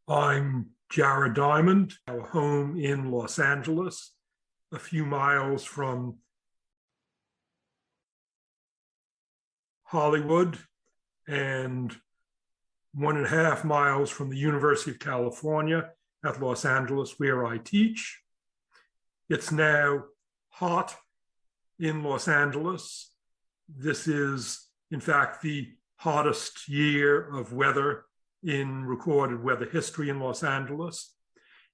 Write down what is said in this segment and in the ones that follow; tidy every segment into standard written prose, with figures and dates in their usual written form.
I'm Jared Diamond, our home in Los Angeles, a few miles from Hollywood and 1.5 miles from the University of California at Los Angeles, where I teach. It's now hot in Los Angeles. This is, in fact, the hottest year of weather in recorded weather history in Los Angeles.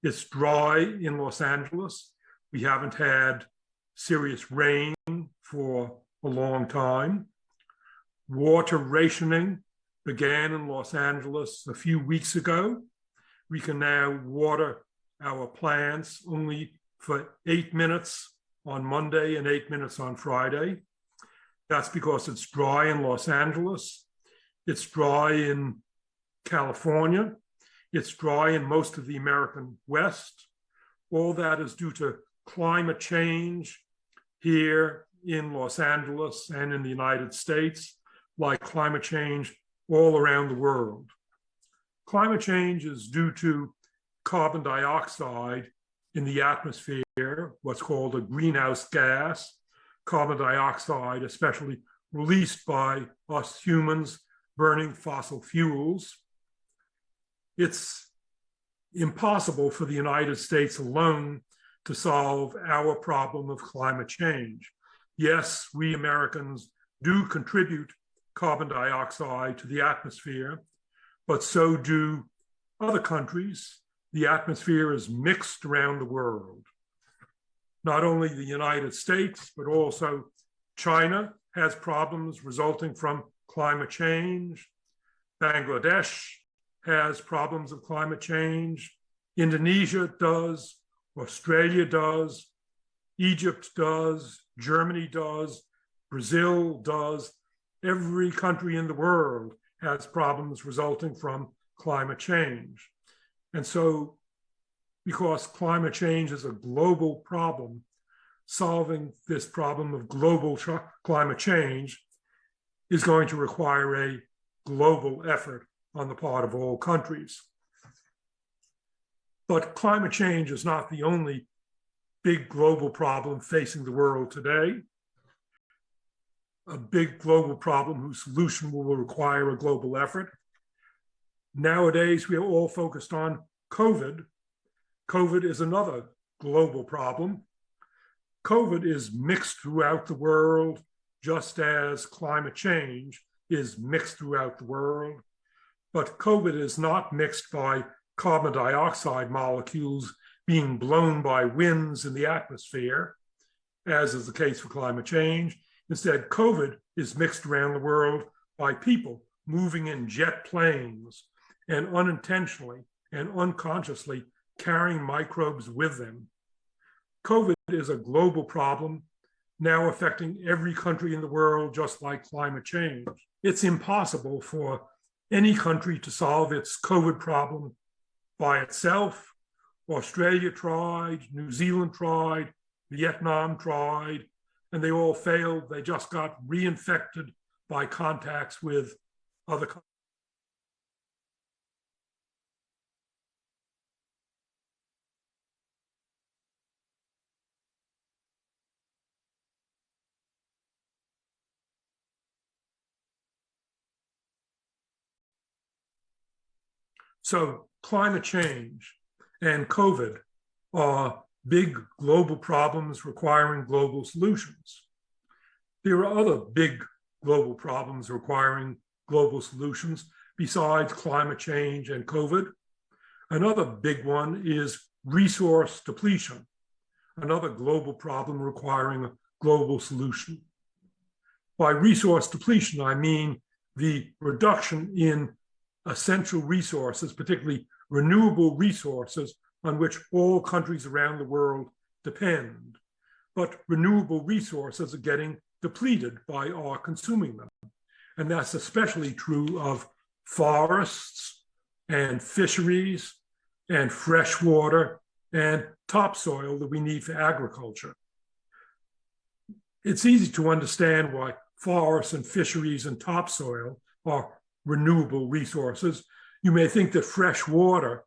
It's dry in Los Angeles. We haven't had serious rain for a long time. Water rationing began in Los Angeles a few weeks ago. We can now water our plants only for 8 minutes on Monday and 8 minutes on Friday. That's because it's dry in Los Angeles. It's dry in California. It's dry in most of the American West. All that is due to climate change here in Los Angeles and in the United States, like climate change all around the world. Climate change is due to carbon dioxide in the atmosphere, what's called a greenhouse gas. Carbon dioxide, especially released by us humans burning fossil fuels. It's impossible for the United States alone to solve our problem of climate change. Yes, we Americans do contribute carbon dioxide to the atmosphere, but so do other countries. The atmosphere is mixed around the world. Not only the United States, but also China has problems resulting from climate change. Bangladesh has problems of climate change. Indonesia does, Australia does, Egypt does, Germany does, Brazil does. Every country in the world has problems resulting from climate change. And so, because climate change is a global problem, solving this problem of global climate change is going to require a global effort on the part of all countries. But climate change is not the only big global problem facing the world today. A big global problem whose solution will require a global effort. Nowadays, we are all focused on COVID. COVID is another global problem. COVID is mixed throughout the world, just as climate change is mixed throughout the world. But COVID is not mixed by carbon dioxide molecules being blown by winds in the atmosphere, as is the case for climate change. Instead, COVID is mixed around the world by people moving in jet planes and unintentionally and unconsciously carrying microbes with them. COVID is a global problem now affecting every country in the world, just like climate change. It's impossible for any country to solve its COVID problem by itself. Australia tried, New Zealand tried, Vietnam tried, and they all failed. They just got reinfected by contacts with other countries. So climate change and COVID are big global problems requiring global solutions. There are other big global problems requiring global solutions besides climate change and COVID. Another big one is resource depletion, another global problem requiring a global solution. By resource depletion, I mean the reduction in essential resources, particularly renewable resources on which all countries around the world depend. But renewable resources are getting depleted by our consuming them. And that's especially true of forests and fisheries and fresh water and topsoil that we need for agriculture. It's easy to understand why forests and fisheries and topsoil are renewable resources. You may think that fresh water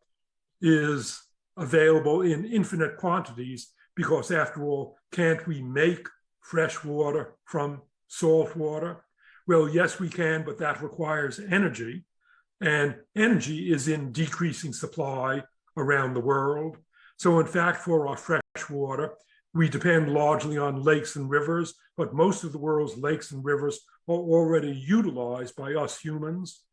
is available in infinite quantities because, after all, can't we make fresh water from salt water? Well, yes, we can, but that requires energy. And energy is in decreasing supply around the world. So, in fact, for our fresh water, we depend largely on lakes and rivers, but most of the world's lakes and rivers are already utilized by us humans.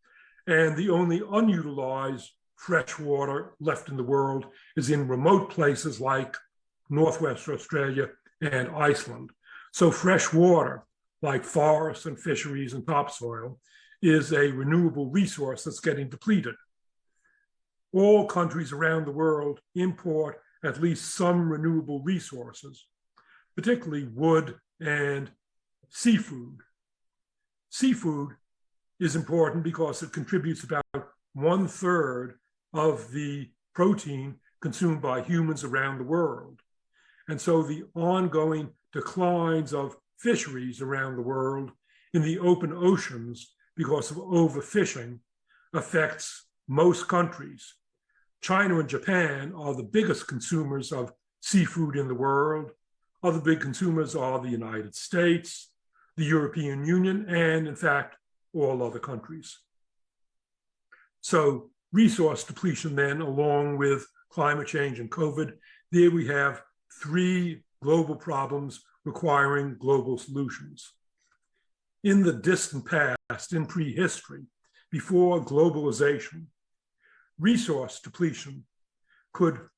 And the only unutilized fresh water left in the world is in remote places like Northwest Australia and Iceland. So fresh water, like forests and fisheries and topsoil, is a renewable resource that's getting depleted. All countries around the world import at least some renewable resources, particularly wood and seafood. Seafood is important because it contributes about 1/3 of the protein consumed by humans around the world. And so the ongoing declines of fisheries around the world in the open oceans because of overfishing affects most countries. China and Japan are the biggest consumers of seafood in the world. Other big consumers are the United States, the European Union, and in fact, all other countries. So resource depletion then, along with climate change and COVID, there we have 3 global problems requiring global solutions. In the distant past, in prehistory, before globalization, resource depletion could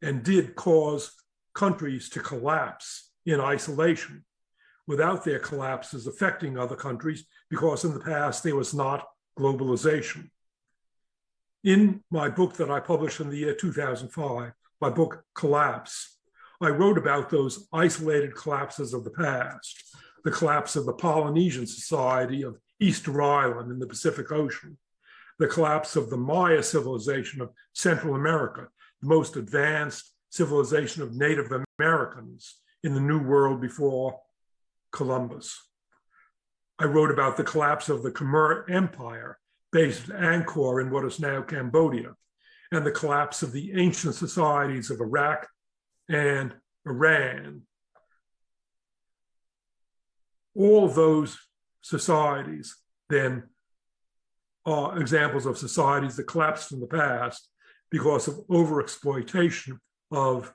and did cause countries to collapse in isolation without their collapses affecting other countries, because in the past there was not globalization. In my book that I published in the year 2005, my book Collapse, I wrote about those isolated collapses of the past, the collapse of the Polynesian society of Easter Island in the Pacific Ocean, the collapse of the Maya civilization of Central America, the most advanced civilization of Native Americans in the New World before Columbus. I wrote about the collapse of the Khmer Empire based at Angkor in what is now Cambodia, and the collapse of the ancient societies of Iraq and Iran. All those societies then are examples of societies that collapsed in the past because of overexploitation of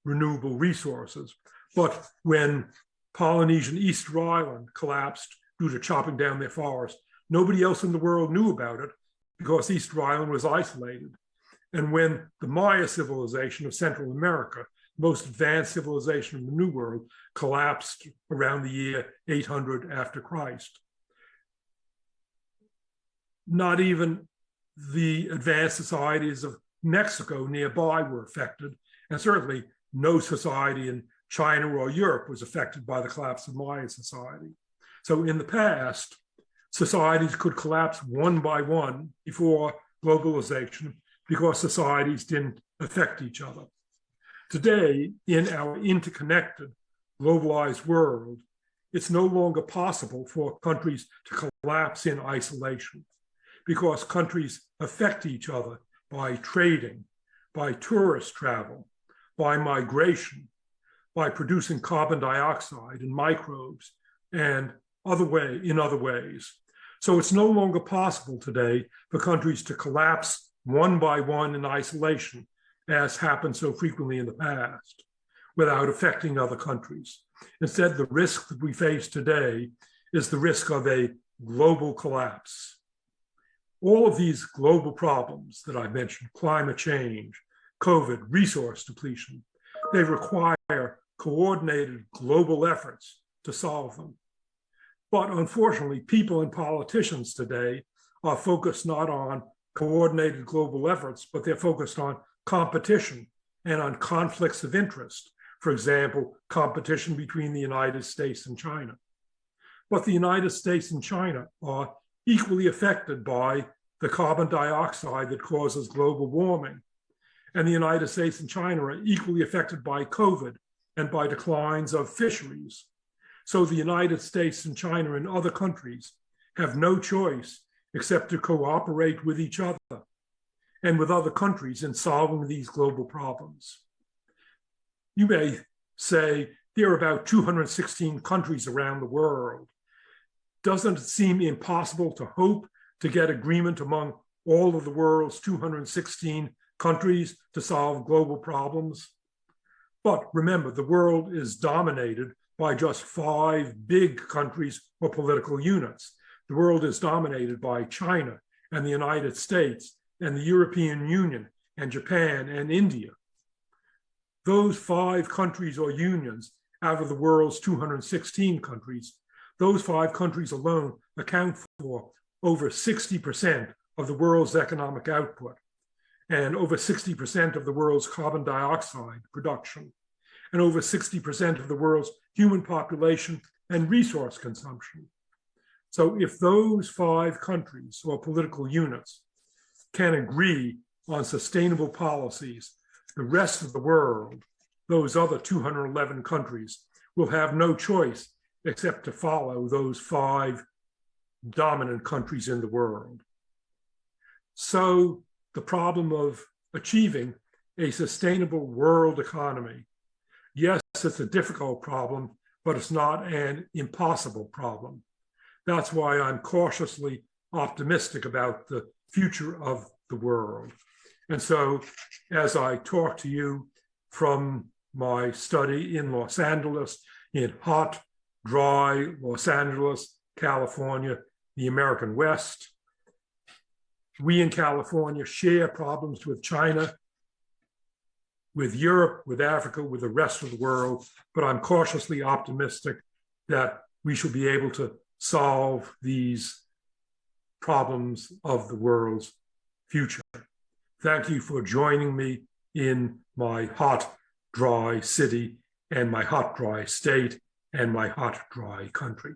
renewable resources. But when Polynesian Easter Island collapsed due to chopping down their forest, nobody else in the world knew about it because Easter Island was isolated. And when the Maya civilization of Central America, most advanced civilization in the New World, collapsed around the year 800 after Christ, not even the advanced societies of Mexico nearby were affected, and certainly no society in China or Europe was affected by the collapse of Maya society. So in the past, societies could collapse one by one before globalization because societies didn't affect each other. Today, in our interconnected, globalized world, it's no longer possible for countries to collapse in isolation because countries affect each other by trading, by tourist travel, by migration, by producing carbon dioxide and microbes, and in other ways. So it's no longer possible today for countries to collapse one by one in isolation, as happened so frequently in the past, without affecting other countries. Instead, the risk that we face today is the risk of a global collapse. All of these global problems that I mentioned, climate change, COVID, resource depletion, they require coordinated global efforts to solve them. But unfortunately, people and politicians today are focused not on coordinated global efforts, but they're focused on competition and on conflicts of interest. For example, competition between the United States and China. But the United States and China are equally affected by the carbon dioxide that causes global warming. And the United States and China are equally affected by COVID and by declines of fisheries. So the United States and China and other countries have no choice except to cooperate with each other and with other countries in solving these global problems. You may say there are about 216 countries around the world. Doesn't it seem impossible to hope to get agreement among all of the world's 216 countries to solve global problems? But remember, the world is dominated by just 5 big countries or political units. The world is dominated by China and the United States and the European Union and Japan and India. Those 5 countries or unions out of the world's 216 countries, those 5 countries alone account for over 60% of the world's economic output and over 60% of the world's carbon dioxide production and over 60% of the world's human population and resource consumption. So if those 5 countries or political units can agree on sustainable policies, the rest of the world, those other 211 countries, will have no choice except to follow those 5 dominant countries in the world. So the problem of achieving a sustainable world economy, yes, it's a difficult problem, but it's not an impossible problem. That's why I'm cautiously optimistic about the future of the world. And so as I talk to you from my study in Los Angeles, in hot, dry Los Angeles, California, the American West, we in California share problems with China, with Europe, with Africa, with the rest of the world, but I'm cautiously optimistic that we shall be able to solve these problems of the world's future. Thank you for joining me in my hot, dry city and my hot, dry state and my hot, dry country.